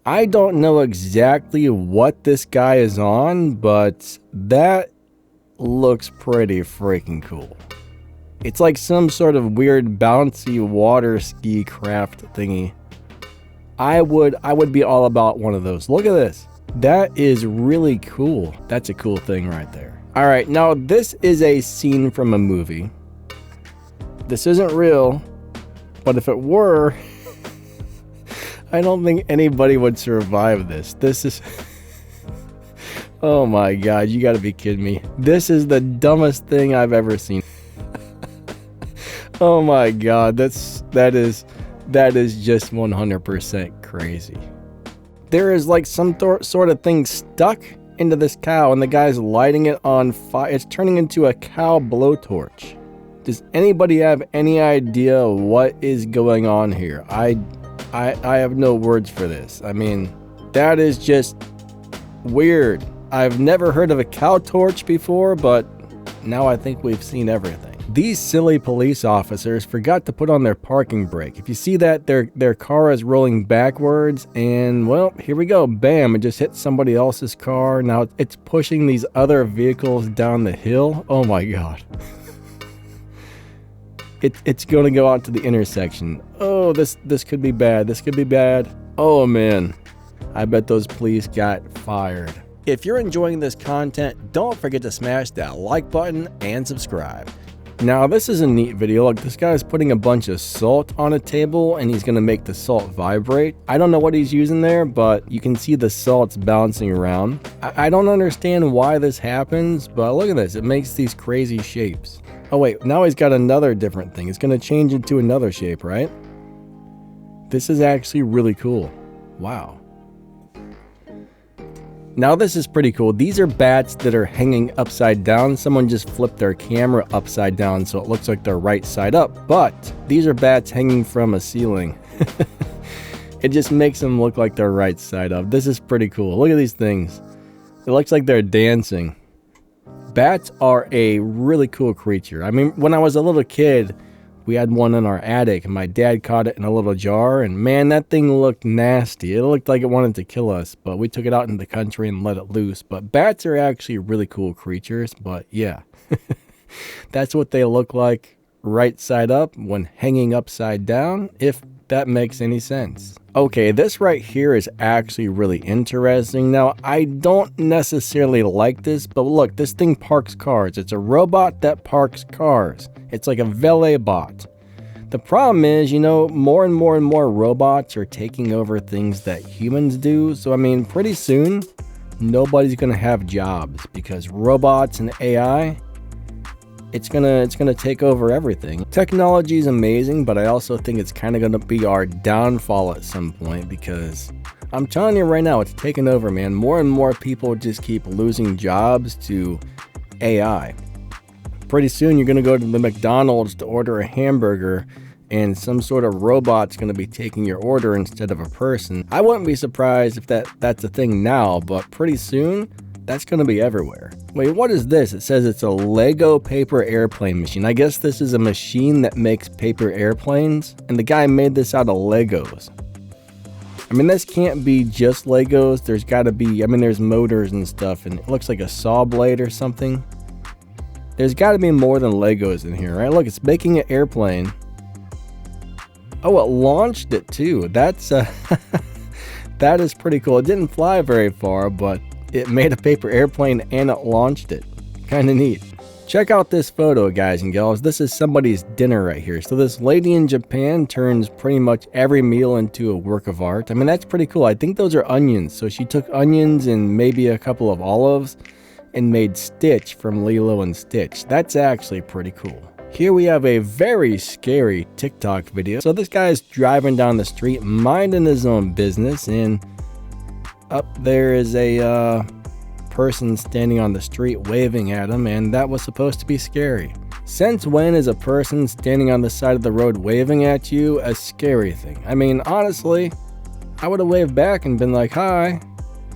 I don't know exactly what this guy is on, but that looks pretty freaking cool. It's like some sort of weird bouncy water ski craft thingy. I would be all about one of those. Look at this. That is really cool. That's a cool thing right there. All right, now this is a scene from a movie. This isn't real, but if it were, I don't think anybody would survive this. This is... Oh my god, you gotta be kidding me. This is the dumbest thing I've ever seen. Oh my god, that is just 100% crazy. There is like some sort of thing stuck into this cow and the guy's lighting it on fire. It's turning into a cow blowtorch. Does anybody have any idea what is going on here? I have no words for this. I mean, that is just weird. I've never heard of a cow torch before, but now I think we've seen everything. These silly police officers forgot to put on their parking brake. If you see that, their car is rolling backwards, and well, here we go. Bam, it just hit somebody else's car. Now it's pushing these other vehicles down the hill. Oh my god. It's going to go out to the intersection. Oh, this could be bad. This could be bad. Oh man, I bet those police got fired. If you're enjoying this content, don't forget to smash that like button and subscribe. Now this is a neat video. Look, this guy's putting a bunch of salt on a table and he's gonna make the salt vibrate. I don't know what he's using there, but you can see the salt's bouncing around. I don't understand why this happens, but look at this. It makes these crazy shapes. Oh wait, now he's got another different thing. It's gonna change into another shape, right? This is actually really cool. Wow. Now this is pretty cool. These are bats that are hanging upside down. Someone just flipped their camera upside down so it looks like they're right side up. But these are bats hanging from a ceiling. It just makes them look like they're right side up. This is pretty cool. Look at these things. It looks like they're dancing. Bats are a really cool creature. I mean, when I was a little kid, we had one in our attic and my dad caught it in a little jar, and man, that thing looked nasty. It looked like it wanted to kill us, but we took it out in the country and let it loose. But bats are actually really cool creatures, but yeah. That's what they look like right side up when hanging upside down, if that makes any sense. Okay, this right here is actually really interesting. Now, I don't necessarily like this, but look, this thing parks cars. It's a robot that parks cars. It's like a valet bot. The problem is, you know, more and more robots are taking over things that humans do. So, I mean, pretty soon, nobody's going to have jobs because robots and AI, it's gonna take over everything. Technology is amazing, but I also think it's kind of gonna be our downfall at some point because I'm telling you right now, it's taking over, man. More and more people just keep losing jobs to AI. Pretty soon, you're gonna go to the McDonald's to order a hamburger, and some sort of robot's gonna be taking your order instead of a person. I wouldn't be surprised if that's a thing now, but pretty soon, that's going to be everywhere. Wait, what is this? It says it's a Lego paper airplane machine. I guess this is a machine that makes paper airplanes, and the guy made this out of Legos. I mean, this can't be just Legos. There's got to be, I mean, there's motors and stuff, and it looks like a saw blade or something. There's got to be more than Legos in here, right? Look, it's making an airplane. Oh, it launched it too. That's, that is pretty cool. It didn't fly very far, but it made a paper airplane and it launched it. Kind of neat. Check out this photo, guys and gals. This is somebody's dinner right here. So this lady in Japan turns pretty much every meal into a work of art. I mean, that's pretty cool. I think those are onions. So she took onions and maybe a couple of olives and made Stitch from Lilo and Stitch. That's actually pretty cool. Here we have a very scary TikTok video. So this guy's driving down the street, minding his own business, and up there is a person standing on the street waving at him, and that was supposed to be scary. Since when is a person standing on the side of the road waving at you a scary thing? I mean, honestly, I would have waved back and been like, "Hi,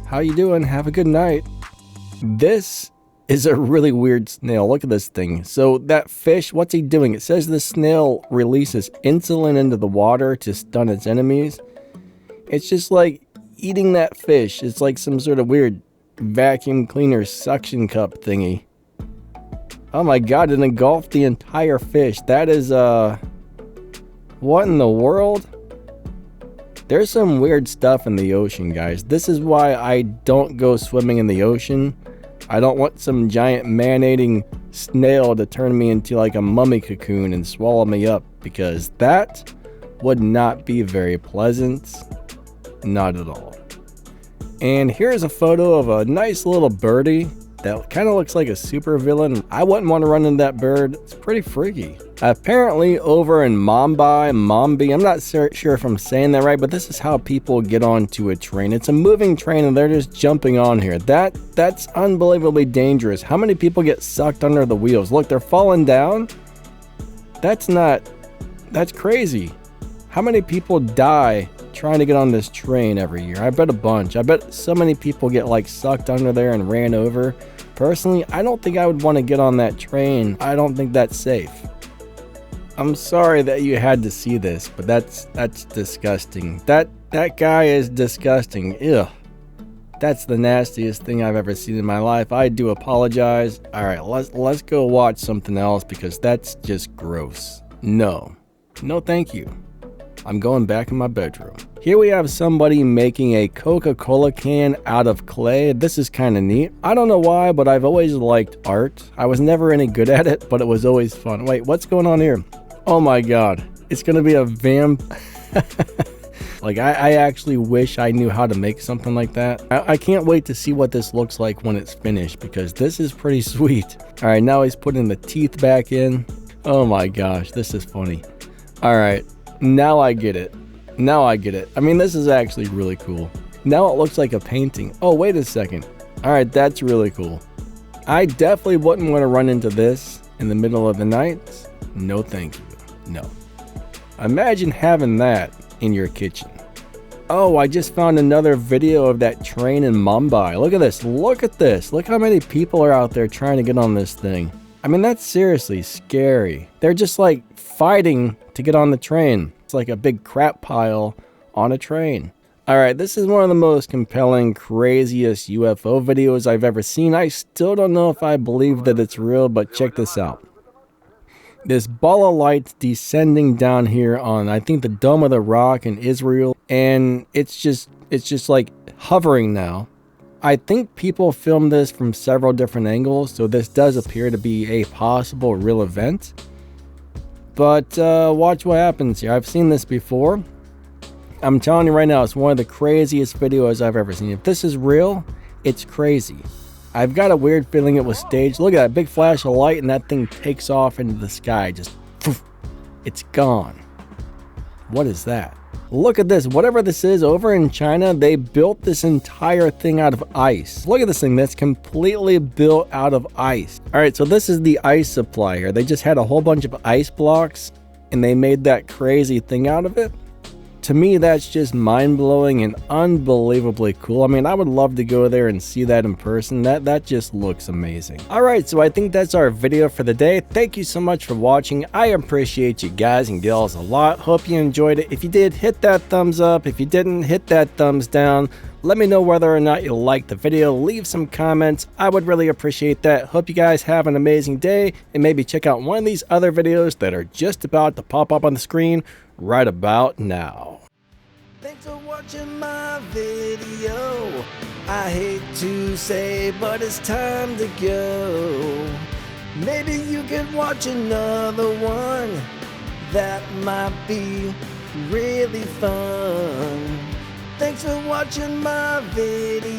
how you doing? Have a good night." This is a really weird snail. Look at this thing. So that fish, what's he doing? It says the snail releases insulin into the water to stun its enemies. It's just like, eating that fish. It's like some sort of weird vacuum cleaner suction cup thingy. Oh my god, it engulfed the entire fish. That is, what in the world? There's some weird stuff in the ocean, guys. This is why I don't go swimming in the ocean. I don't want some giant man-eating snail to turn me into like a mummy cocoon and swallow me up, because that would not be very pleasant. Not at all. And here's a photo of a nice little birdie that kind of looks like a super villain. I wouldn't want to run into that bird. It's pretty freaky. Apparently over in Mombi, I'm not sure if I'm saying that right, but this is how people get onto a train. It's a moving train and they're just jumping on here. That's unbelievably dangerous. How many people get sucked under the wheels? Look, they're falling down. That's crazy. How many people die trying to get on this train every year? I bet a bunch. I bet so many people get like sucked under there and ran over. Personally, I don't think I would want to get on that train. I don't think that's safe. I'm sorry that you had to see this, but that's disgusting. That guy is disgusting. Ew. That's the nastiest thing I've ever seen in my life. I do apologize. All right, let's go watch something else because that's just gross. No, thank you. I'm going back in my bedroom. Here we have somebody making a Coca-Cola can out of clay. This is kind of neat. I don't know why, but I've always liked art. I was never any good at it, but it was always fun. Wait, what's going on here? Oh my god. It's gonna be a vamp. Like, I actually wish I knew how to make something like that. I can't wait to see what this looks like when it's finished, because this is pretty sweet. All right, now he's putting the teeth back in. Oh my gosh, this is funny. All right. Now I get it. I mean, this is actually really cool. Now it looks like a painting. Oh, wait a second. All right, that's really cool. I definitely wouldn't want to run into this in the middle of the night. No, thank you. No. Imagine having that in your kitchen. Oh, I just found another video of that train in Mumbai. Look at this. Look how many people are out there trying to get on this thing. I mean, that's seriously scary. They're just like fighting to get on the train. It's like a big crap pile on a train. All right, this is one of the most compelling, craziest UFO videos I've ever seen. I still don't know if I believe that it's real, but check this out. This ball of light descending down here on, I think, the Dome of the Rock in Israel, and it's just like hovering now. I think people filmed this from several different angles, so this does appear to be a possible real event. But watch what happens here. I've seen this before. I'm telling you right now, it's one of the craziest videos I've ever seen. If this is real, it's crazy. I've got a weird feeling it was staged. Look at that big flash of light and that thing takes off into the sky. Just, poof, it's gone. What is that? Look at this. Whatever this is, over in China, they built this entire thing out of ice. Look at this thing that's completely built out of ice. All right, so this is the ice supply here. They just had a whole bunch of ice blocks and they made that crazy thing out of it. To me, that's just mind-blowing and unbelievably cool. I mean, I would love to go there and see that in person. That just looks amazing. All right, so I think that's our video for the day. Thank you so much for watching. I appreciate you guys and gals a lot. Hope you enjoyed it. If you did, hit that thumbs up. If you didn't, hit that thumbs down. Let me know whether or not you liked the video. Leave some comments. I would really appreciate that. Hope you guys have an amazing day, and maybe check out one of these other videos that are just about to pop up on the screen right about now. Thanks for watching my video. I hate to say, but it's time to go. Maybe you could watch another one. That might be really fun. Thanks for watching my video.